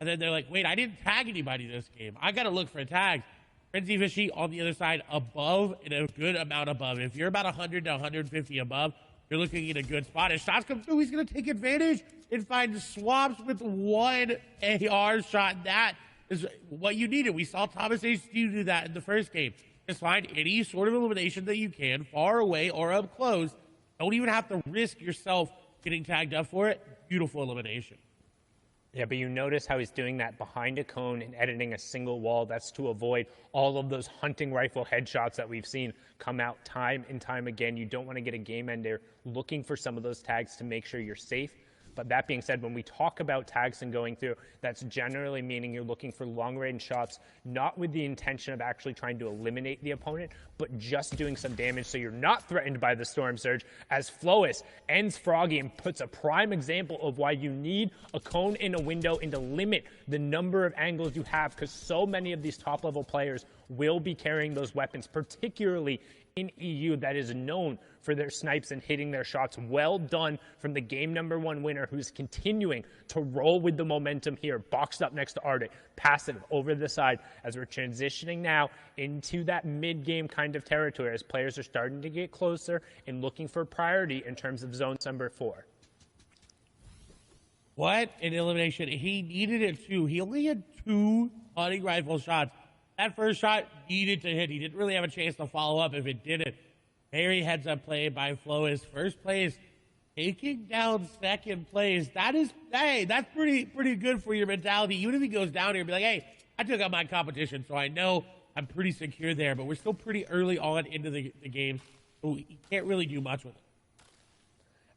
And then they're like, wait, I didn't tag anybody this game. I got to look for tags. Frenzy Fishy on the other side above and a good amount above. If you're about 100 to 150 above, you're looking at a good spot. As shots come through, he's going to take advantage and find swaps with one AR shot. That is what you needed. We saw Thomas HQ do that in the first game. Just find any sort of elimination that you can, far away or up close. Don't even have to risk yourself getting tagged up for it. Beautiful elimination. Yeah, but you notice how he's doing that behind a cone and editing a single wall. That's to avoid all of those hunting rifle headshots that we've seen come out time and time again. You don't want to get a game ender looking for some of those tags to make sure you're safe. But that being said, when we talk about tags and going through, that's generally meaning you're looking for long-range shots, not with the intention of actually trying to eliminate the opponent, but just doing some damage so you're not threatened by the Storm Surge, as Flois ends Froggy and puts a prime example of why you need a cone in a window and to limit the number of angles you have, because so many of these top-level players will be carrying those weapons, particularly in EU, that is known for their snipes and hitting their shots. Well done from the game #1 winner, who's continuing to roll with the momentum here. Boxed up next to Arctic, passive over the side as we're transitioning now into that mid-game kind of territory as players are starting to get closer and looking for priority in terms of zone number 4. What an elimination. He needed it too. He only had 2 hunting rifle shots. That first shot needed to hit. He didn't really have a chance to follow up if it didn't. Very heads-up play by Flois. First place, taking down second place. That is, hey, that's pretty good for your mentality. Even if he goes down here and be like, hey, I took out my competition, so I know I'm pretty secure there. But we're still pretty early on into the game, so you can't really do much with it.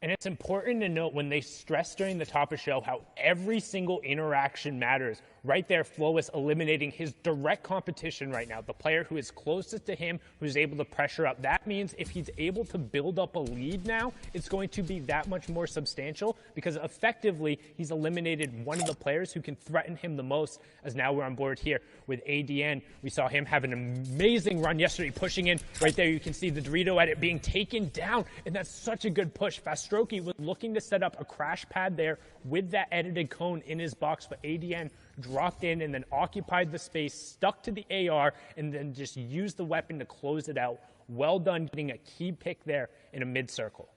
And it's important to note when they stress during the top of show how every single interaction matters. Right there, Flois eliminating his direct competition right now, the player who is closest to him, who's able to pressure up. That means if he's able to build up a lead now, it's going to be that much more substantial, because effectively he's eliminated one of the players who can threaten him the most, as now we're on board here with ADN. We saw him have an amazing run yesterday, pushing in. Right there, you can see the Dorito edit being taken down, and that's such a good push. Fastroki was looking to set up a crash pad there with that edited cone in his box, but ADN dropped in and then occupied the space, stuck to the AR, and then just used the weapon to close it out. Well done getting a key pick there in a mid-circle.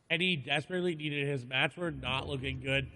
And he desperately needed his match. Were not looking good.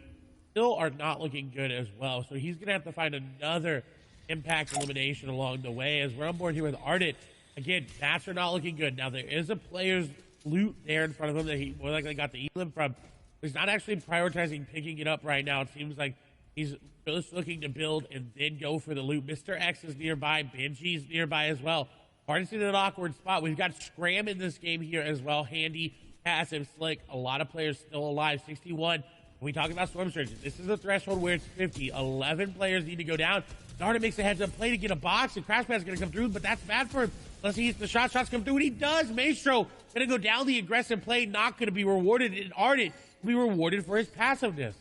Still are not looking good as well. So he's going to have to find another impact elimination along the way, as we're on board here with Ardent. Again, mats are not looking good. Now, there is a player's loot there in front of him that he more likely got the elim from. He's not actually prioritizing picking it up right now. It seems like he's just looking to build and then go for the loot. Mr. X is nearby. Benji's nearby as well. Artist in an awkward spot. We've got Scram in this game here as well. Handy, passive, slick. A lot of players still alive. 61. When we talk about Storm Surges, this is a threshold where it's 50. 11 players need to go down. Darda makes a heads-up play to get a box, and Crash Pad's going to come through, but that's bad for him. Unless he hits the shot. Shots come through, and he does. Maestro going to go down the aggressive play, not going to be rewarded. And Ardent will be rewarded for his passiveness.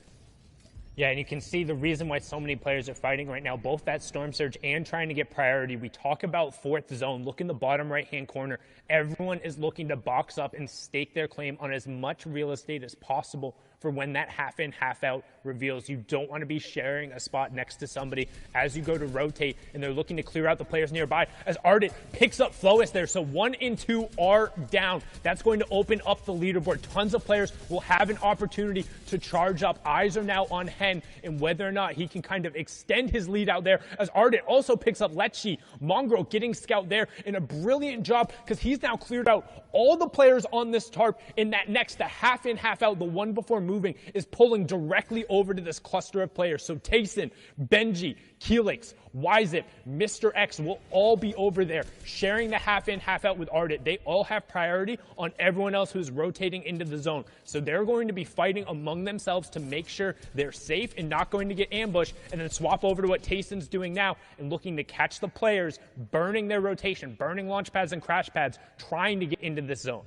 Yeah, and you can see the reason why so many players are fighting right now, both that Storm Surge and trying to get priority. We talk about fourth zone. Look in the bottom right-hand corner. Everyone is looking to box up and stake their claim on as much real estate as possible for when that half-in, half-out reveals. You don't want to be sharing a spot next to somebody as you go to rotate, and they're looking to clear out the players nearby as Ardent picks up Flois there. So 1 and 2 are down. That's going to open up the leaderboard. Tons of players will have an opportunity to charge up. Eyes are now on Hen and whether or not he can kind of extend his lead out there, as Ardent also picks up Lecce. Mongrel getting scout there in a brilliant job, because he's now cleared out all the players on this tarp. In that next, the half-in, half-out, the one before moving, is pulling directly over to this cluster of players. So Tayson, Benji, Keelix, Wyzip, Mr. X will all be over there sharing the half-in, half-out with Ardent. They all have priority on everyone else who's rotating into the zone. So they're going to be fighting among themselves to make sure they're safe and not going to get ambushed, and then swap over to what Tayson's doing now and looking to catch the players, burning their rotation, burning launch pads and crash pads, trying to get into this zone.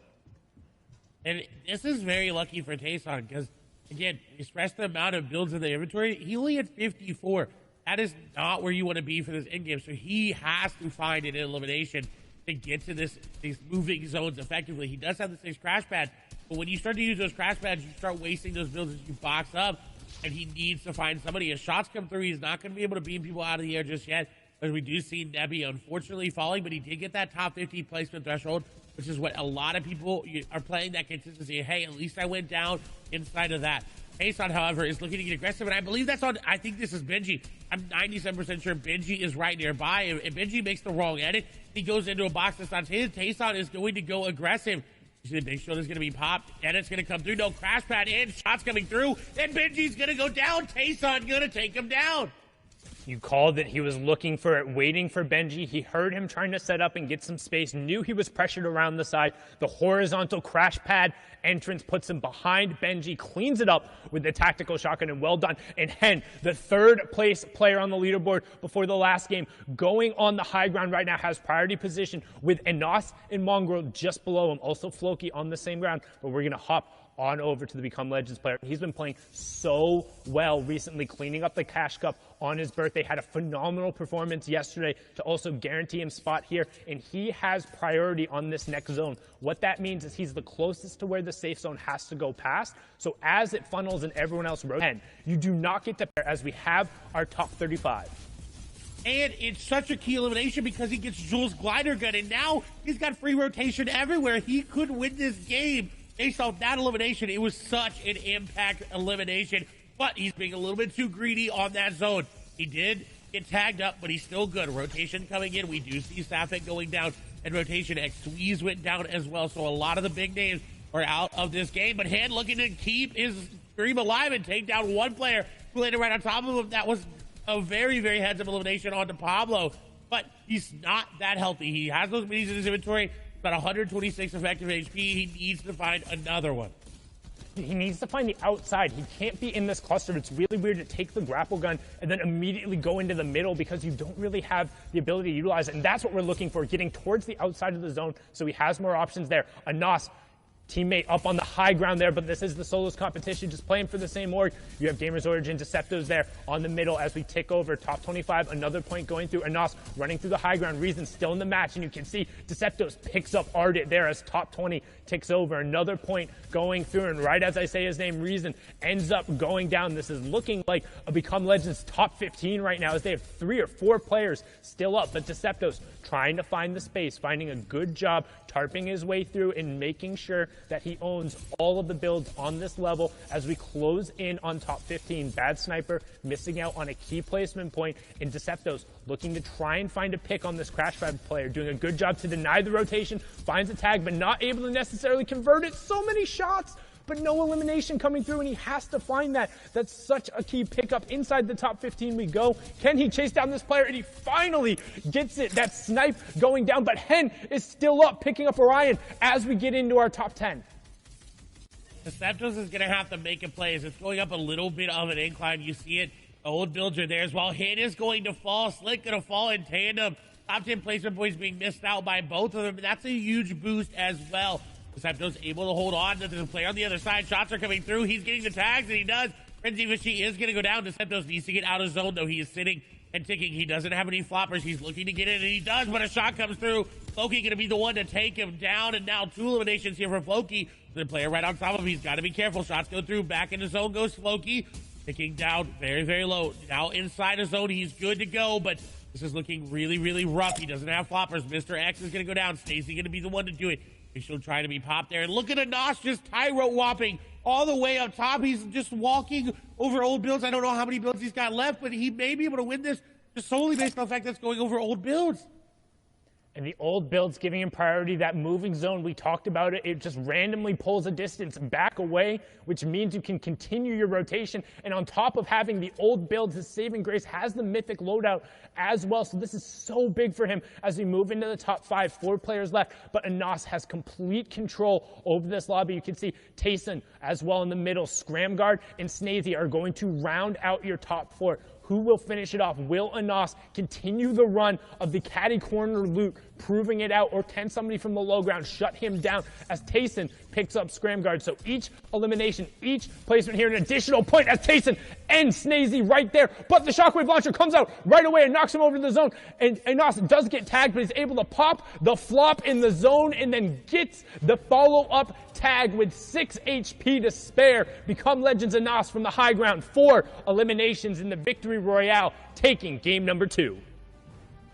And this is very lucky for Tayson, because again, express the amount of builds in the inventory. He only had 54. That is not where you want to be for this endgame. So he has to find an elimination to get to these moving zones effectively. He does have the 6 crash pad, but when you start to use those crash pads, you start wasting those builds as you box up. and he needs to find somebody. As shots come through, he's not going to be able to beam people out of the air just yet, as we do see Nebby unfortunately falling, but he did get that top 50 placement threshold, which is what a lot of people are playing, that consistency. Hey, at least I went down inside of that. Tayson, however, is looking to get aggressive, and I believe that's on, I think this is Benji. I'm 97% sure Benji is right nearby. If Benji makes the wrong edit, he goes into a box that's not his. Tayson is going to go aggressive. Big Shield is going to be popped. Edit's going to come through. No, crash pad in. Shots coming through. And Benji's going to go down. Tayson going to take him down. You called it. He was looking for it, waiting for Benji. He heard him trying to set up and get some space, knew he was pressured around the side. The horizontal crash pad entrance puts him behind Benji, cleans it up with the tactical shotgun, and well done. And Hen, the third place player on the leaderboard before the last game, going on the high ground right now, has priority position with Enos and Mongrel just below him. Also Floki on the same ground, but we're going to hop on over to the Become Legends player. He's been playing so well recently, cleaning up the Cash Cup on his birthday. Had a phenomenal performance yesterday to also guarantee him spot here, and he has priority on this next zone. What that means is he's the closest to where the safe zone has to go past. So as it funnels and everyone else rotates, you do not get to pair as we have our top 35. And it's such a key elimination because he gets Jules' glider gun, and now he's got free rotation everywhere. He could win this game based off that elimination. It was such an impact elimination, but he's being a little bit too greedy on that zone. He did get tagged up, but he's still good. Rotation coming in. We do see Sapphic going down, and rotation X Squeeze went down as well. So a lot of the big names are out of this game, but Hand looking to keep his stream alive and take down one player who landed right on top of him. That was a very, very heads-up elimination onto Pablo, but he's not that healthy. He has those minis in his inventory, about 126 effective HP. He needs to find another one. He needs to find the outside. He can't be in this cluster. It's really weird to take the grapple gun and then immediately go into the middle because you don't really have the ability to utilize it. And that's what we're looking for, getting towards the outside of the zone so he has more options there. Anas, teammate up on the high ground there, but this is the solos competition, just playing for the same org. You have Gamers Origin, Deceptos there on the middle as we tick over top 25. Another point going through. Anas running through the high ground. Reason still in the match, and you can see Deceptos picks up Ardit there as top 20 ticks over. Another point going through, and right as I say his name, Reason ends up going down. This is looking like a Become Legends top 15 right now as they have 3 or 4 players still up, but Deceptos trying to find the space, finding a good job, tarping his way through and making sure that he owns all of the builds on this level as we close in on top 15. Bad Sniper missing out on a key placement point, and Deceptos looking to try and find a pick on this Crash Pad player, doing a good job to deny the rotation, finds a tag, but not able to necessarily convert it. So many shots, but no elimination coming through, and he has to find that. That's such a key pickup. Inside the top 15 we go. Can he chase down this player? And he finally gets it. That snipe going down, but Hen is still up, picking up Orion as we get into our top 10. Deceptos is going to have to make a play as it's going up a little bit of an incline. You see it. Old builds are there as well. Hen is going to fall. Slick going to fall in tandem. Top 10 placement points being missed out by both of them. That's a huge boost as well. Deceptos able to hold on to the player on the other side. Shots are coming through. He's getting the tags, and he does. Frenzy Fishy is going to go down. Deceptos needs to get out of zone, though. He is sitting and ticking. He doesn't have any floppers. He's looking to get in, and he does, but a shot comes through. Floki going to be the one to take him down, and now 2 eliminations here for Floki. The player right on top of him. He's got to be careful. Shots go through. Back into zone goes Floki. Ticking down very, very low. Now inside of zone, he's good to go, but this is looking really, really rough. He doesn't have floppers. Mr. X is going to go down. Stacy going to be the one to do it. He's still trying to be popped there. And look at Anas just Tyro whopping all the way up top. He's just walking over old builds. I don't know how many builds he's got left, but he may be able to win this just solely based on the fact that's going over old builds. And the old builds giving him priority. That moving zone, we talked about it. It just randomly pulls a distance back away, which means you can continue your rotation. And on top of having the old builds, his saving grace has the mythic loadout as well. So this is so big for him as we move into the top 5. 4 players left, but Anas has complete control over this lobby. You can see Tayson as well in the middle. Scramguard and Snazy are going to round out your top 4. Who will finish it off? Will Anas continue the run of the caddy corner loot, proving it out, or can somebody from the low ground shut him down as Tayson picks up Scram Guard? So each elimination, each placement here, an additional point as Tayson ends Snazy right there. But the Shockwave Launcher comes out right away and knocks him over to the zone. And Anas does get tagged, but he's able to pop the flop in the zone and then gets the follow-up tag with 6 HP to spare. Become Legends Anas from the high ground. 4 eliminations in the Victory Royale, taking game number 2.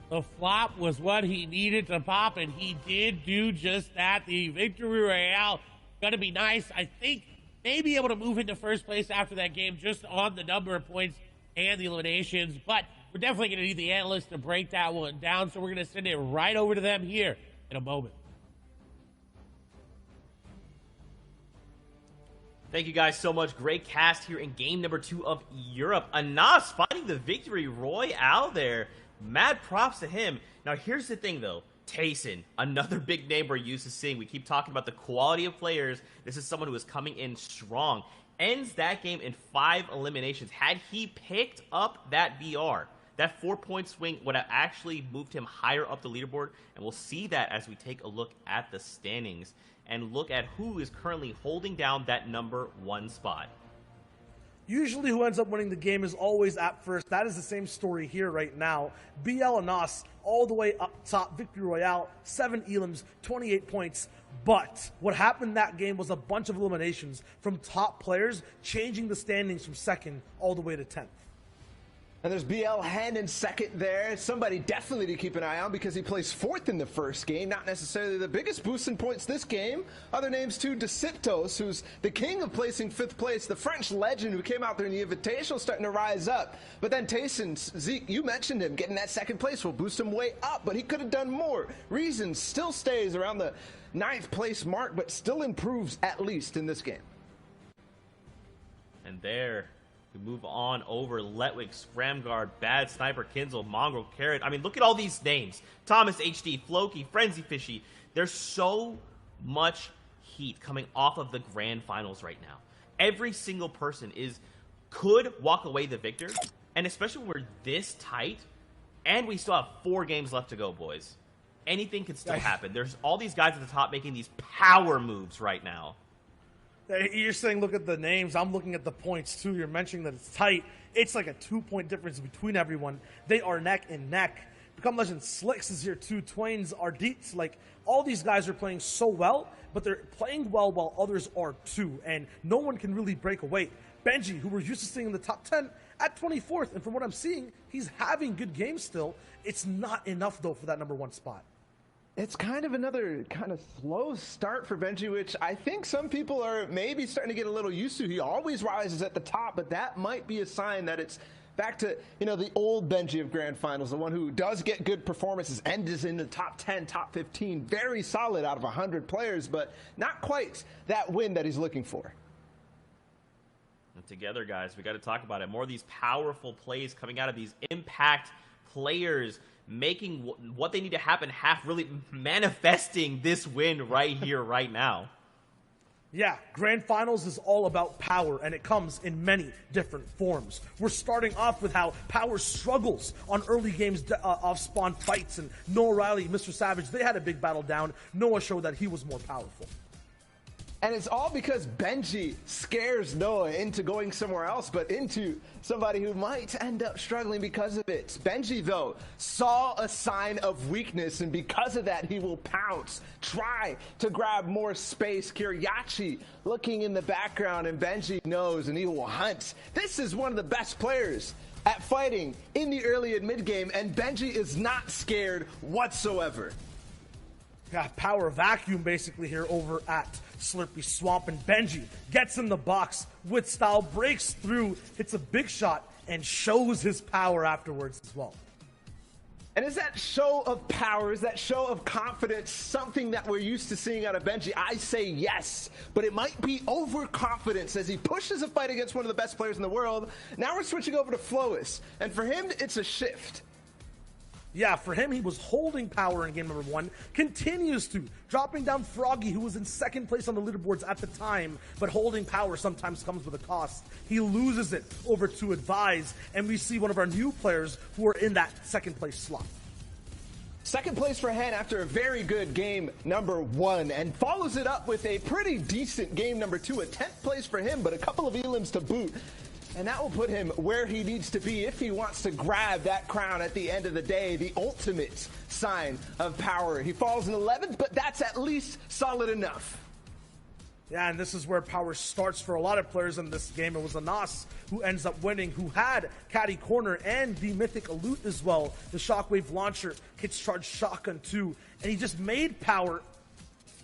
The flop was what he needed to pop, and he did do just that. The Victory Royale going to be nice. I think may be able to move into first place after that game just on the number of points and the eliminations, but we're definitely going to need the analysts to break that one down, so we're going to send it right over to them here in a moment. Thank you guys so much. Great cast here in game number 2 of Europe. Anas finding the Victory Royale there. Mad props to him. Now, here's the thing, though. Tayson, another big name we're used to seeing. We keep talking about the quality of players. This is someone who is coming in strong. Ends that game in 5 eliminations. Had he picked up that BR, that 4-point swing would have actually moved him higher up the leaderboard, and we'll see that as we take a look at the standings and look at who is currently holding down that number 1 spot. Usually who ends up winning the game is always at first. That is the same story here right now. BL Anas all the way up top. Victory Royale, 7 elims, 28 points. But what happened that game was a bunch of eliminations from top players, changing the standings from 2nd all the way to 10th. And there's BL Hen in 2nd there. Somebody definitely to keep an eye on because he placed 4th in the first game. Not necessarily the biggest boost in points this game. Other names too, Deciptos, who's the king of placing 5th place. The French legend who came out there in the Invitational starting to rise up. But then Tayson, Zeke, you mentioned him. Getting that 2nd place will boost him way up, but he could have done more. Reasons still stays around the 9th place mark, but still improves at least in this game. And there we move on over Letwick, Scramguard, Bad Sniper, Kinzel, Mongrel, Carrot. I mean, look at all these names. Thomas HD, Floki, Frenzy Fishy. There's so much heat coming off of the grand finals right now. Every single person could walk away the victor, and especially when we're this tight, and we still have 4 games left to go, boys. Anything could still happen. There's all these guys at the top making these power moves right now. You're saying look at the names. I'm looking at the points, too. You're mentioning that it's tight. It's like a 2-point difference between everyone. They are neck and neck. Become Legend Slicks is here, too. Twain's are deets. Like, all these guys are playing so well, but they're playing well while others are, too. And no one can really break away. Benji, who we're used to seeing in the top 10, at 24th. And from what I'm seeing, he's having good games still. It's not enough, though, for that number 1 spot. It's kind of another kind of slow start for Benji, which I think some people are maybe starting to get a little used to. He always rises at the top, but that might be a sign that it's back to, the old Benji of Grand Finals, the one who does get good performances and is in the top 10, top 15, very solid out of 100 players, but not quite that win that he's looking for. And together, guys, we got to talk about it. More of these powerful plays coming out of these impact players, making what they need to happen, really manifesting this win right here, right now. Yeah, Grand Finals is all about power, and it comes in many different forms. We're starting off with how power struggles on early games off-spawn fights, and Noah Riley, Mr. Savage, they had a big battle down. Noah showed that he was more powerful. And it's all because Benji scares Noah into going somewhere else, but into somebody who might end up struggling because of it. Benji, though, saw a sign of weakness, and because of that, he will pounce, try to grab more space. Kiriachi looking in the background, and Benji knows, and he will hunt. This is one of the best players at fighting in the early and mid game, and Benji is not scared whatsoever. Yeah, power vacuum basically here over at Slurpy Swamp, and Benji gets in the box with style, breaks through, hits a big shot, and shows his power afterwards as well. And is that show of power, is that show of confidence something that we're used to seeing out of Benji? I say yes, but it might be overconfidence as he pushes a fight against one of the best players in the world. Now we're switching over to Flois, and for him, it's a shift. Yeah, for him, he was holding power in game number 1, continues to, dropping down Froggy, who was in second place on the leaderboards at the time, but holding power sometimes comes with a cost. He loses it over to Advise, and we see one of our new players who are in that second place slot. Second place for Hen after a very good game number 1, and follows it up with a pretty decent game number 2, a 10th place for him, but a couple of elims to boot. And that will put him where he needs to be if he wants to grab that crown at the end of the day, the ultimate sign of power. He falls in 11th, but that's at least solid enough. Yeah, and this is where power starts for a lot of players in this game. It was Anas who ends up winning, who had Caddy Corner and the Mythic Loot as well. The Shockwave Launcher, Hits Charge Shotgun too. And he just made power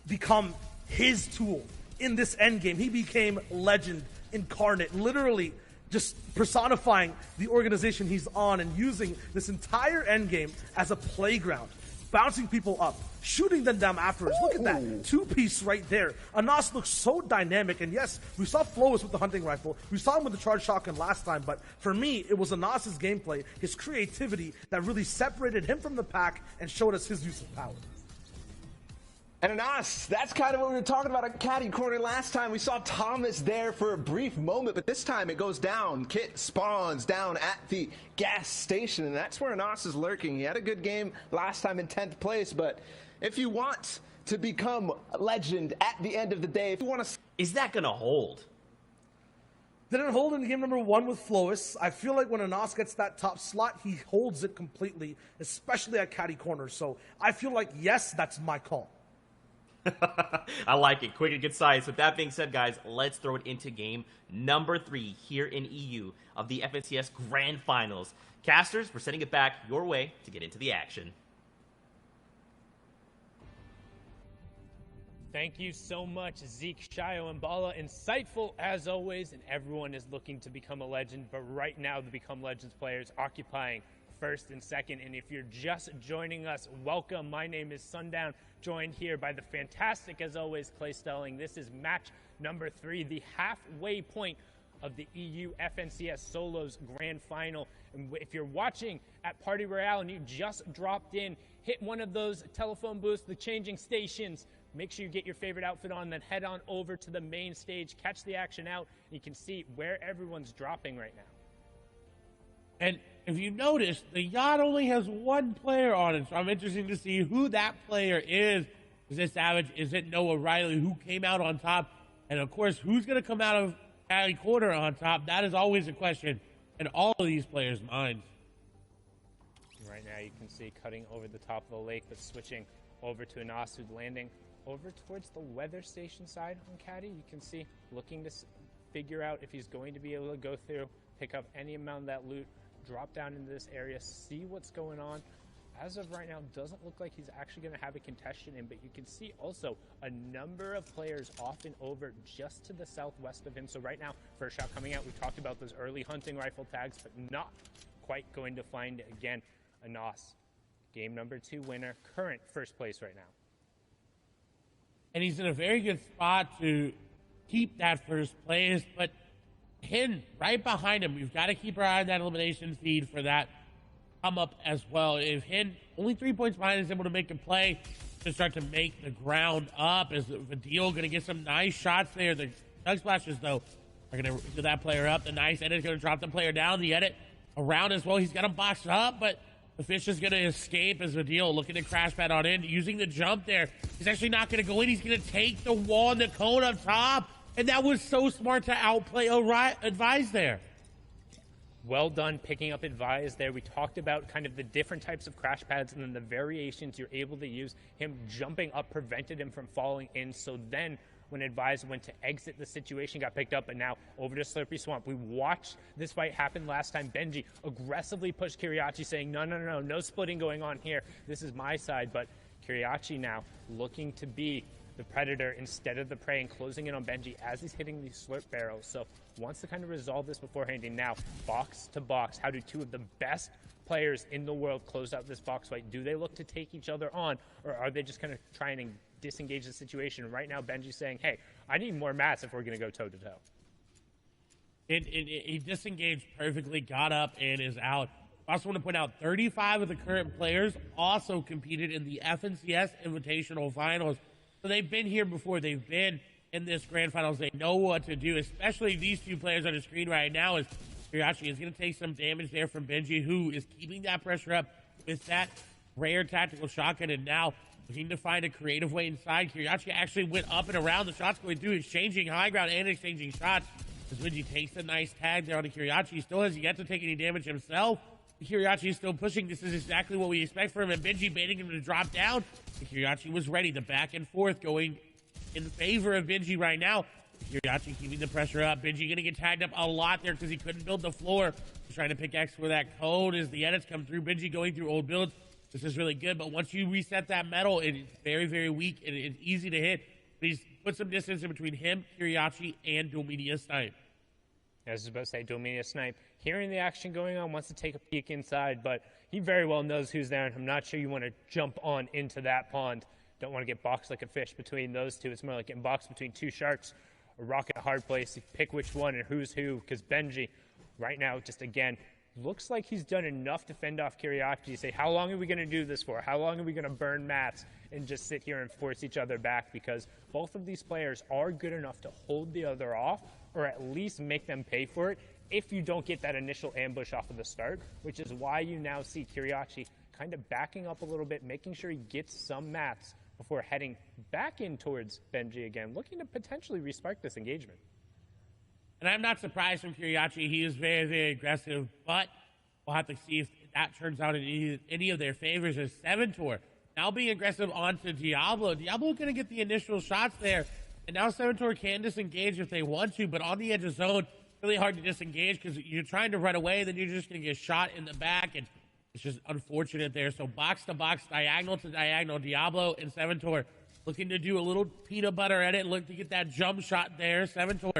become his tool in this endgame. He became Legend incarnate, literally just personifying the organization he's on and using this entire endgame as a playground, bouncing people up, shooting them down afterwards. Look at that two-piece right there. Anas looks so dynamic, and yes, we saw Flois with the hunting rifle. We saw him with the charge shotgun last time, but for me, it was Anas's gameplay, his creativity that really separated him from the pack and showed us his use of power. And Anas, that's kind of what we were talking about at Caddy Corner last time. We saw Thomas there for a brief moment, but this time it goes down. Kit spawns down at the gas station, and that's where Anas is lurking. He had a good game last time in 10th place, but if you want to become a legend at the end of the day, if you want to... Is that going to hold? Didn't hold in game number 1 with Flois. I feel like when Anas gets that top slot, he holds it completely, especially at Caddy Corner. So I feel like, yes, that's my call. I like it. Quick and concise. With that being said, guys, let's throw it into game number 3 here in EU of the FNCS Grand Finals. Casters, we're sending it back your way to get into the action. Thank you so much, Zeke, Shio, and Bala. Insightful as always, and everyone is looking to become a legend, but right now the Become Legends players occupying first and second. And if you're just joining us, welcome. My name is Sundown, joined here by the fantastic, as always, Clay Stelling. This is match number 3, the halfway point of the EU FNCS Solos Grand Final. And if you're watching at Party Royale and you just dropped in, hit one of those telephone booths, the changing stations. Make sure you get your favorite outfit on, then head on over to the main stage, catch the action out, and you can see where everyone's dropping right now. And if you notice, the yacht only has 1 player on it, so I'm interested to see who that player is. Is it Savage? Is it Noah Riley? Who came out on top? And of course, who's going to come out of Caddy Corner on top? That is always a question in all of these players' minds. Right now you can see cutting over the top of the lake, but switching over to Anas, who's landing over towards the weather station side on Caddy. You can see looking to figure out if he's going to be able to go through, pick up any amount of that loot, drop down into this area, see what's going on. As of right now, doesn't look like he's actually going to have a contestant in, but you can see also a number of players off and over just to the southwest of him. So right now, first shot coming out, we talked about those early hunting rifle tags, but not quite going to find it again. Anas, game number 2 winner, current first place right now. And he's in a very good spot to keep that first place, but Hin right behind him. We've got to keep our eye on that elimination feed for that come up as well. If Hin, only 3 points behind, is able to make a play to start to make the ground up, is Vadil going to get some nice shots there. The Doug Splashes, though, are going to do that player up. The nice edit is going to drop the player down. The edit around as well. He's got him boxed up, but the fish is going to escape as Vadil looking to crash pad on in, using the jump there. He's actually not going to go in. He's going to take the wall and the cone up top. And that was so smart to outplay Advise there. Well done picking up Advise there. We talked about kind of the different types of crash pads and then the variations you're able to use. Him jumping up prevented him from falling in. So then when Advise went to exit the situation, got picked up, but now over to Slurpy Swamp. We watched this fight happen last time. Benji aggressively pushed Kiriachi, saying, no splitting going on here. This is my side. But Kiriachi now looking to be the predator instead of the prey and closing in on Benji as he's hitting these slurp barrels. So wants to kind of resolve this beforehand. And now box to box, how do 2 of the best players in the world close out this box fight? Do they look to take each other on, or are they just kind of trying to disengage the situation? Right now Benji's saying, hey, I need more mats if we're going to go toe to toe. He disengaged perfectly, got up and is out. I also want to point out 35 of the current players also competed in the FNCS Invitational Finals. So they've been here before. They've been in this grand finals. They know what to do, especially these two players on the screen right now. As Kiriachi is going to take some damage there from Benji, who is keeping that pressure up with that rare tactical shotgun, and now looking to find a creative way inside. Kiriachi actually went up and around the shots going through, exchanging high ground and exchanging shots. As Benji takes a nice tag there on Kiriachi. He still has yet to take any damage himself. Kiriachi is still pushing. This is exactly what we expect from him. And Benji baiting him to drop down. And Kiriachi was ready. The back and forth going in favor of Benji right now. Kiriachi keeping the pressure up. Benji going to get tagged up a lot there because he couldn't build the floor. He's trying to pickaxe for that code as the edits come through. Benji going through old builds. This is really good. But once you reset that metal, it's very, very weak and it's easy to hit. But he's put some distance in between him, Kiriachi, and Domenia Snipe. I was about to say, Domenia Snipe, hearing the action going on, wants to take a peek inside, but he very well knows who's there, and I'm not sure you want to jump on into that pond. Don't want to get boxed like a fish between those two. It's more like getting boxed between two sharks. A rock at a hard place. You pick which one and who's who, because Benji, right now, just again, looks like he's done enough to fend off Kiriachi. You say, how long are we going to do this for? How long are we going to burn mats and just sit here and force each other back? Because both of these players are good enough to hold the other off, or at least make them pay for it if you don't get that initial ambush off of the start, which is why you now see Kiriachi kind of backing up a little bit, making sure he gets some mats before heading back in towards Benji again, looking to potentially respark this engagement. And I'm not surprised from Kiriachi. He is very, very aggressive, but we'll have to see if that turns out in any of their favors as Seventor now being aggressive onto Diablo. Diablo going to get the initial shots there, and now Seventor can disengage if they want to, but on the edge of zone, really hard to disengage because you're trying to run away, then you're just going to get shot in the back, and it's just unfortunate there. So box to box, diagonal to diagonal, Diablo and Seventor looking to do a little peanut butter edit, look to get that jump shot there. Seventor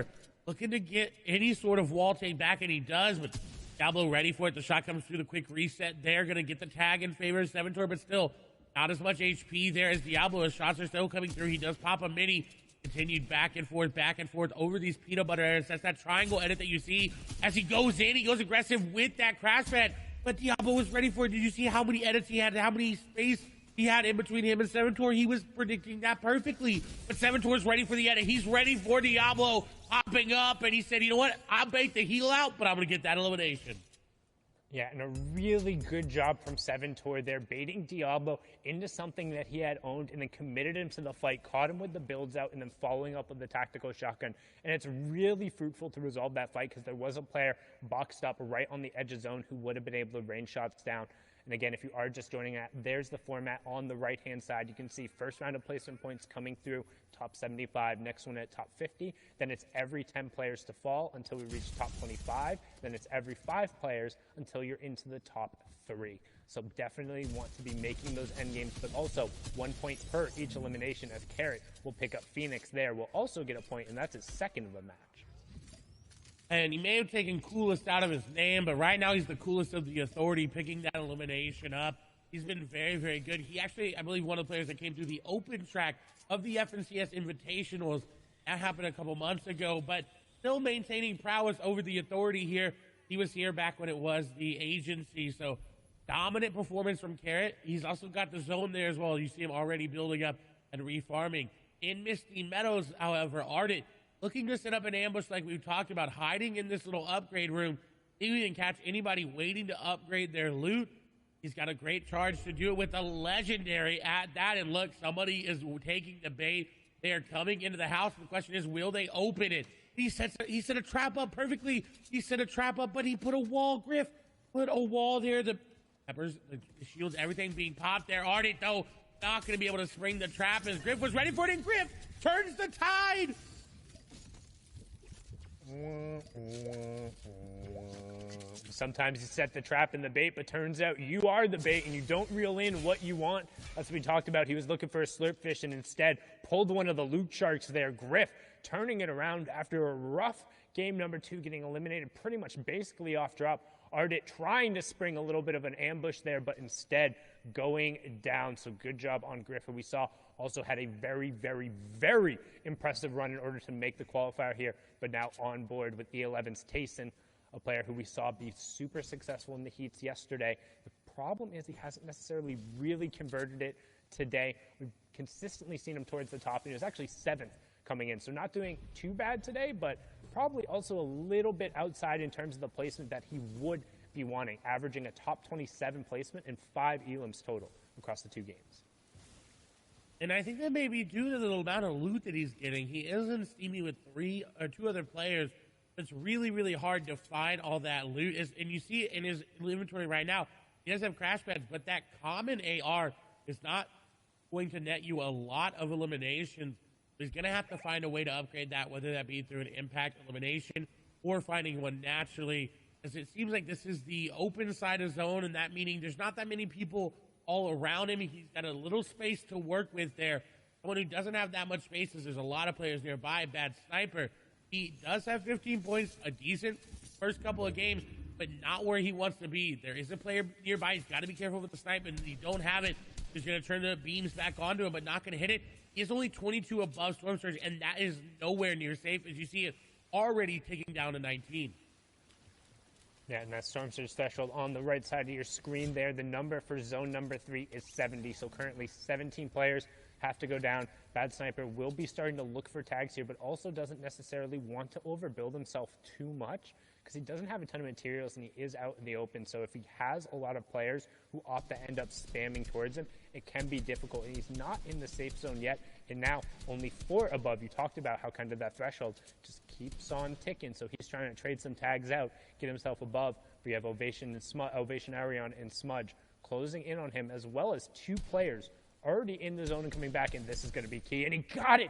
looking to get any sort of wall take back, and he does, but Diablo ready for it. The shot comes through, the quick reset there, going to get the tag in favor of Seventor, but still not as much HP there as Diablo. His shots are still coming through. He does pop a mini. Continued back and forth over these peanut butter edits. That's that triangle edit that you see as he goes in. He goes aggressive with that crash pad, but Diablo was ready for it. Did you see how many edits he had, how many space he had in between him and Seventor? He was predicting that perfectly, but Seventor's ready for the edit. He's ready for Diablo popping up, and he said, you know what, I'll bait the heal out, but I'm going to get that elimination. Yeah, and a really good job from Seventor there, baiting Diablo into something that he had owned and then committed him to the fight, caught him with the builds out, and then following up with the tactical shotgun. And it's really fruitful to resolve that fight because there was a player boxed up right on the edge of zone who would have been able to rain shots down. And again, if you are just joining that, there's the format on the right-hand side. You can see first round of placement points coming through, top 75, next one at top 50. Then it's every 10 players to fall until we reach top 25. Then it's every 5 players until you're into the top 3. So definitely want to be making those end games, but also 1 point per each elimination, as Carrot will pick up Phoenix there. Will also get a point, and that's his second of the match. And he may have taken coolest out of his name, but right now he's the coolest of the authority, picking that elimination up. He's been very, very good. He actually, I believe, one of the players that came through the open track of the FNCS Invitationals. That happened a couple months ago, but still maintaining prowess over the authority here. He was here back when it was the agency, so dominant performance from Carrot. He's also got the zone there as well. You see him already building up and refarming. In Misty Meadows, however, Ardent looking to set up an ambush like we've talked about, hiding in this little upgrade room. He can catch anybody waiting to upgrade their loot. He's got a great charge to do it with a legendary at that. And look, somebody is taking the bait. They are coming into the house. The question is, will they open it? He set a trap up perfectly. He set a trap up, but he put a wall, Griff. Put a wall there. The peppers, the shields, everything being popped there. Ardent, though, not going to be able to spring the trap as Griff was ready for it, and Griff turns the tide. Sometimes you set the trap and the bait, but turns out you are the bait and you don't reel in what you want. That's what we talked about. He was looking for a slurp fish and instead pulled one of the loot sharks there. Griff turning it around after a rough game number 2, getting eliminated pretty much basically off drop. Ardent trying to spring a little bit of an ambush there, but instead going down. So good job on Griff. And we saw also had a very, very, very impressive run in order to make the qualifier here, but now on board with E11's Tayson a player who we saw be super successful in the heats yesterday. The problem is he hasn't necessarily really converted it today. We've consistently seen him towards the top, and he was actually 7th coming in. So not doing too bad today, but probably also a little bit outside in terms of the placement that he would be wanting, averaging a top 27 placement and 5 elims total across the 2 games. And I think that may be due to the amount of loot that he's getting. He is in Steamy with 2 other players. It's really, really hard to find all that loot. And you see it in his inventory right now. He does have crash pads, but that common AR is not going to net you a lot of eliminations. He's going to have to find a way to upgrade that, whether that be through an impact elimination or finding one naturally, as it seems like this is the open side of zone, and that meaning there's not that many people all around him. He's got a little space to work with there. Someone who doesn't have that much space is there's a lot of players nearby. Bad sniper. He does have 15 points, a decent first couple of games, but not where he wants to be. There is a player nearby. He's got to be careful with the snipe, and if you don't have it, he's going to turn the beams back onto him, but not going to hit it. He is only 22 above Storm Surge, and that is nowhere near safe, as you see it already ticking down to 19. Yeah, and that Storm Surge threshold on the right side of your screen there, the number for zone number 3 is 70, so currently 17 players have to go down. Bad Sniper will be starting to look for tags here, but also doesn't necessarily want to overbuild himself too much because he doesn't have a ton of materials and he is out in the open. So if he has a lot of players who opt to end up spamming towards him, it can be difficult. And he's not in the safe zone yet, and now only 4 above. You talked about how kind of that threshold just keeps on ticking. So he's trying to trade some tags out, get himself above. We have Ovation Arion and Smudge closing in on him, as well as 2 players already in the zone and coming back, and this is going to be key. And he got it!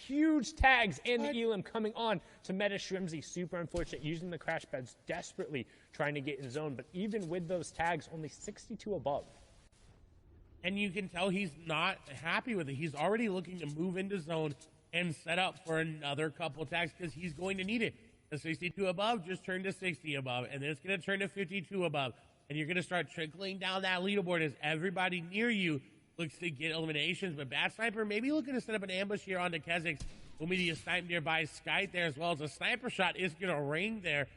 Huge tags and the Elim coming on to Meta Shrimsy. Super unfortunate, using the crash pads desperately trying to get in zone, but even with those tags, only 62 above. And you can tell he's not happy with it. He's already looking to move into zone and set up for another couple tags because he's going to need it. The 62 above just turned to 60 above, and then it's going to turn to 52 above. And you're going to start trickling down that leaderboard as everybody near you looks to get eliminations. But Bad Sniper maybe looking to set up an ambush here onto Kezix. Will be a snipe nearby Skype there, as well as a sniper shot is going to ring there